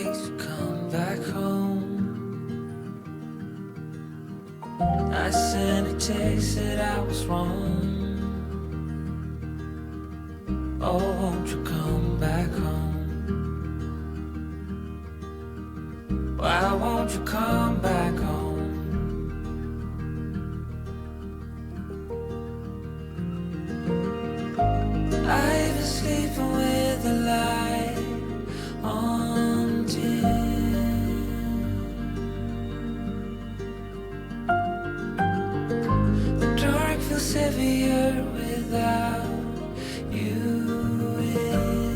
makes you come back home. I sent a text that I was wrong. Oh, won't you come back home? Why won't you come back home? I've been sleeping with the light on dim. The dark feels heavier without you in.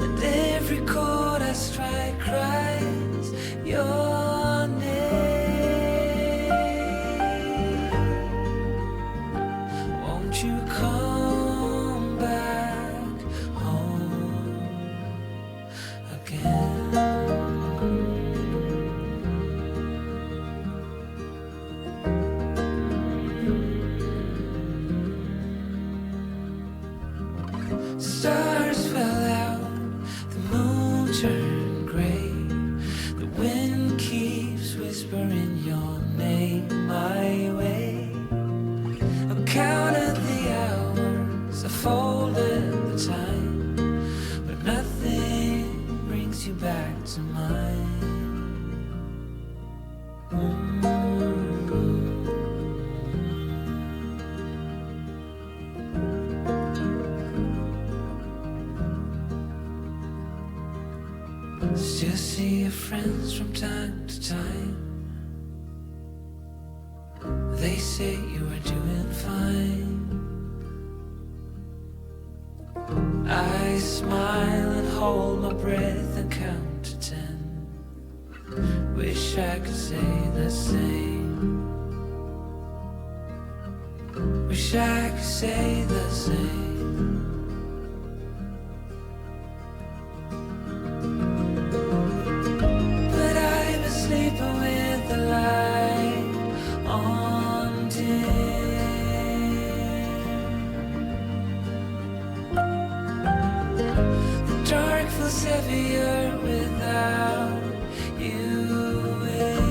And every chord I strike cries your name. Won't you come back home again? Stars fell out, the moon turned gray. The wind keeps whispering your name my way. I've counted the hours, I folded the time, but nothing brings you back to mine. Still see your friends from time to time. They say you are doing fine. I smile and hold my breath and count to 10. Wish I could say the same. Wish I could say the same. But I've been sleeping with the light on dim. The dark feels heavier without you in.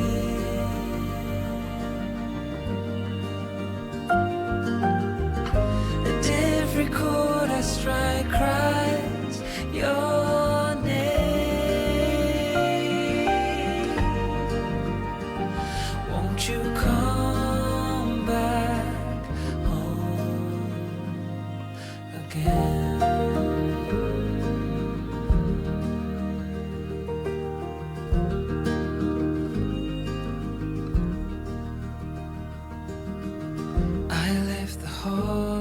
And every chord I strike cries your name. Won't you come back home again? I left the hall